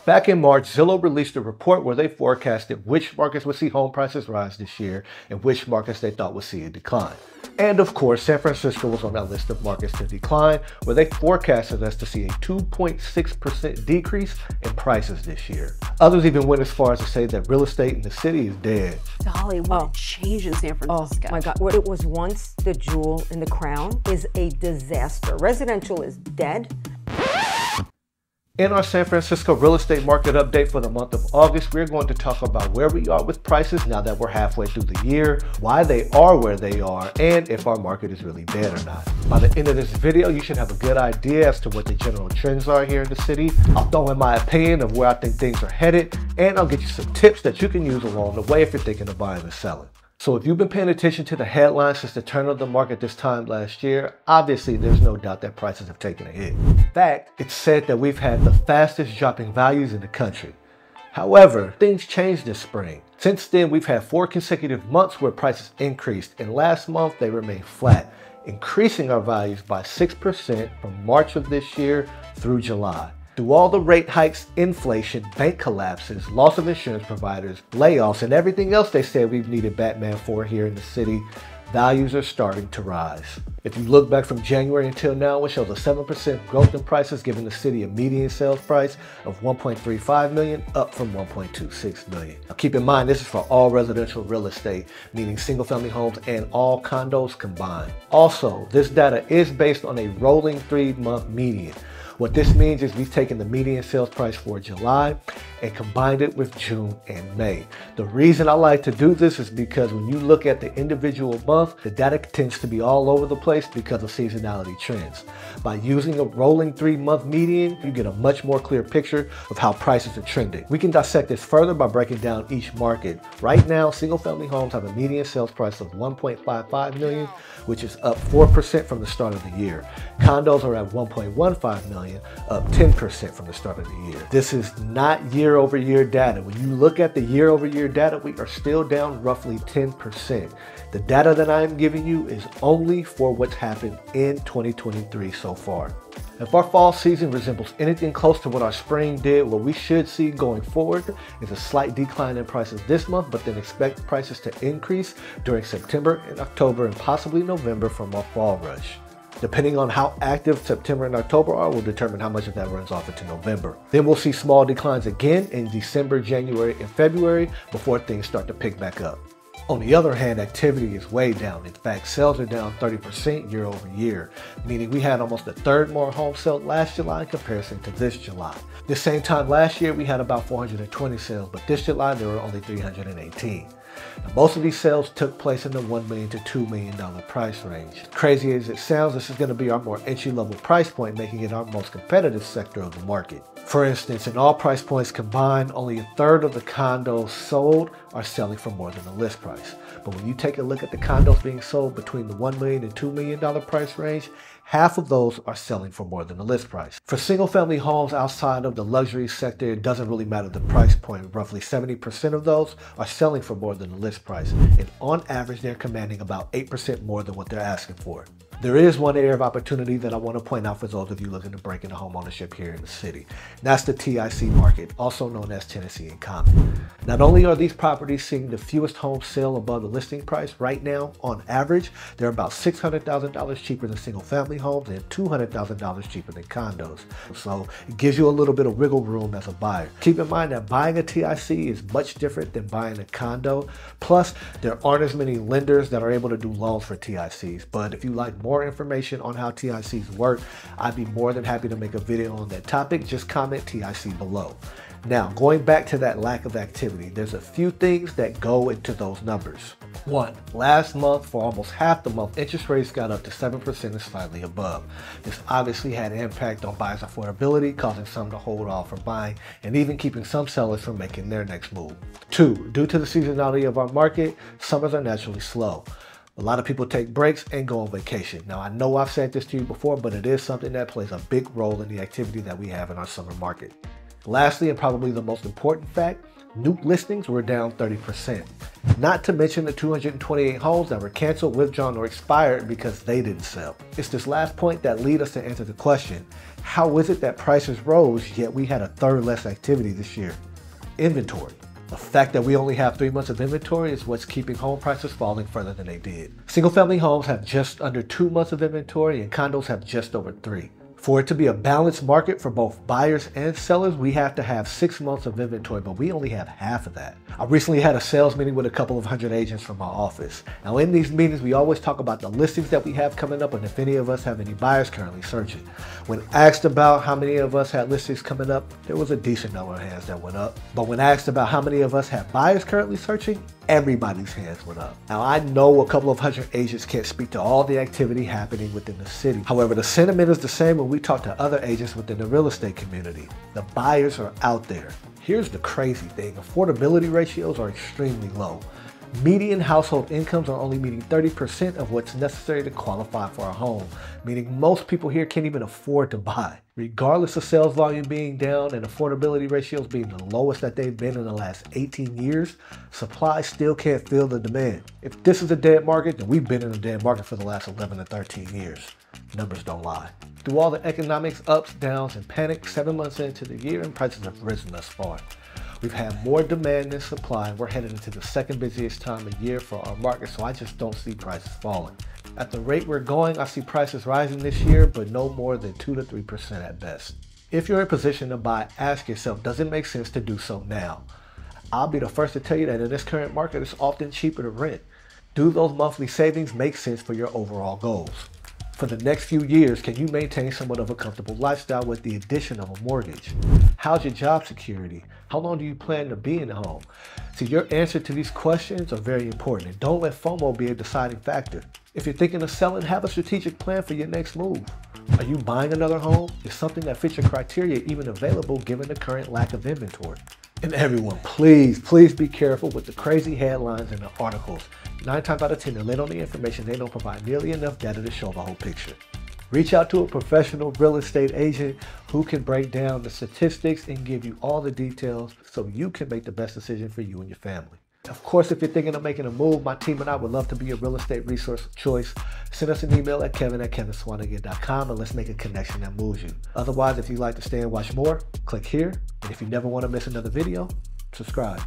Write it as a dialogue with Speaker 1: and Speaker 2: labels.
Speaker 1: Back in March, Zillow released a report where they forecasted which markets would see home prices rise this year and which markets they thought would see a decline. And of course, San Francisco was on that list of markets to decline, where they forecasted us to see a 2.6% decrease in prices this year. Others even went as far as to say that real estate in the city is dead.
Speaker 2: Dolly, what a change in San Francisco.
Speaker 3: Oh my God, what it was once the jewel in the crown is a disaster. Residential is dead.
Speaker 1: In our San Francisco real estate market update for the month of August, we're going to talk about where we are with prices now that we're halfway through the year, why they are where they are, and if our market is really dead or not. By the end of this video, you should have a good idea as to what the general trends are here in the city. I'll throw in my opinion of where I think things are headed, and I'll get you some tips that you can use along the way if you're thinking of buying or selling. So if you've been paying attention to the headlines since the turn of the market this time last year, obviously there's no doubt that prices have taken a hit. In fact, it's said that we've had the fastest dropping values in the country. However, things changed this spring. Since then, we've had 4 consecutive months where prices increased, and last month they remained flat, increasing our values by 6% from March of this year through July. Through all the rate hikes, inflation, bank collapses, loss of insurance providers, layoffs, and everything else they said we've needed Batman for here in the city, values are starting to rise. If you look back from January until now, it shows a 7% growth in prices, giving the city a median sales price of $1.35 million, up from $1.26 million. Now keep in mind, this is for all residential real estate, meaning single-family homes and all condos combined. Also, this data is based on a rolling 3-month median. What this means is we've taken the median sales price for July and combined it with June and May. The reason I like to do this is because when you look at the individual month, the data tends to be all over the place because of seasonality trends. By using a rolling 3-month median, you get a much more clear picture of how prices are trending. We can dissect this further by breaking down each market. Right now, single-family homes have a median sales price of $1.55 million, which is up 4% from the start of the year. Condos are at $1.15 million, up 10% from the start of the year. This is not year-over-year data. When you look at the year-over-year data, we are still down roughly 10%. The data that I'm giving you is only for what's happened in 2023 so far. If our fall season resembles anything close to what our spring did, what we should see going forward is a slight decline in prices this month, but then expect prices to increase during September and October and possibly November from our fall rush. Depending on how active September and October are, will determine how much of that runs off into November. Then we'll see small declines again in December, January, and February before things start to pick back up. On the other hand, activity is way down. In fact, sales are down 30% year over year, meaning we had almost a third more homes sold last July in comparison to this July. This same time last year, we had about 420 sales, but this July there were only 318. Now, most of these sales took place in the $1 million to $2 million price range. Crazy as it sounds, this is going to be our more entry-level price point, making it our most competitive sector of the market. For instance, in all price points combined, only a third of the condos sold are selling for more than the list price. But when you take a look at the condos being sold between the $1 million and $2 million price range, half of those are selling for more than the list price. For single-family homes outside of the luxury sector, it doesn't really matter the price point. Roughly 70% of those are selling for more than the list price. And on average, they're commanding about 8% more than what they're asking for. There is one area of opportunity that I want to point out for those of you looking to break into home ownership here in the city. And that's the TIC market, also known as Tennessee in Common. Not only are these properties seeing the fewest homes sell above the listing price right now, on average, they're about $600,000 cheaper than single-family homes and $200,000 cheaper than condos. So it gives you a little bit of wiggle room as a buyer. Keep in mind that buying a TIC is much different than buying a condo. Plus, there aren't as many lenders that are able to do loans for TICs. But if you like more information on how TICs work, I'd be more than happy to make a video on that topic. Just comment TIC below. Now, going back to that lack of activity, there's a few things that go into those numbers. One, last month, for almost half the month, interest rates got up to 7% and slightly above. This obviously had an impact on buyers' affordability, causing some to hold off from buying and even keeping some sellers from making their next move. Two, due to the seasonality of our market, summers are naturally slow. A lot of people take breaks and go on vacation. Now, I know I've said this to you before, but it is something that plays a big role in the activity that we have in our summer market. Lastly, and probably the most important fact, new listings were down 30%. Not to mention the 228 homes that were canceled, withdrawn, or expired because they didn't sell. It's this last point that leads us to answer the question, how is it that prices rose yet we had a third less activity this year? Inventory. The fact that we only have 3 months of inventory is what's keeping home prices falling further than they did. Single-family homes have just under 2 months of inventory and condos have just over 3. For it to be a balanced market for both buyers and sellers, we have to have 6 months of inventory, but we only have half of that. I recently had a sales meeting with a couple of hundred agents from my office. Now in these meetings, we always talk about the listings that we have coming up and if any of us have any buyers currently searching. When asked about how many of us had listings coming up, there was a decent number of hands that went up. But when asked about how many of us had buyers currently searching, everybody's hands went up. Now I know a couple of hundred agents can't speak to all the activity happening within the city. However, the sentiment is the same when we talk to other agents within the real estate community. The buyers are out there. Here's the crazy thing, affordability ratios are extremely low. Median household incomes are only meeting 30% of what's necessary to qualify for a home, meaning most people here can't even afford to buy. Regardless of sales volume being down and affordability ratios being the lowest that they've been in the last 18 years, supply still can't fill the demand. If this is a dead market, then we've been in a dead market for the last 11 to 13 years. Numbers don't lie. Through all the economics, ups, downs, and panic, 7 months into the year, and prices have risen thus far. We've had more demand than supply, and we're headed into the second busiest time of year for our market, so I just don't see prices falling. At the rate we're going, I see prices rising this year, but no more than 2 to 3% at best. If you're in a position to buy, ask yourself, does it make sense to do so now? I'll be the first to tell you that in this current market, it's often cheaper to rent. Do those monthly savings make sense for your overall goals? For the next few years, can you maintain somewhat of a comfortable lifestyle with the addition of a mortgage? How's your job security? How long do you plan to be in the home? See, your answer to these questions are very important, and don't let FOMO be a deciding factor. If you're thinking of selling, have a strategic plan for your next move. Are you buying another home? Is something that fits your criteria even available given the current lack of inventory? And everyone, please be careful with the crazy headlines and the articles. 9 times out of 10, they're late on the information. They don't provide nearly enough data to show the whole picture. Reach out to a professional real estate agent who can break down the statistics and give you all the details so you can make the best decision for you and your family. Of course, if you're thinking of making a move, my team and I would love to be your real estate resource of choice. Send us an email at kevin@kevinswanigan.com and let's make a connection that moves you. Otherwise, if you'd like to stay and watch more, click here. And if you never want to miss another video, subscribe.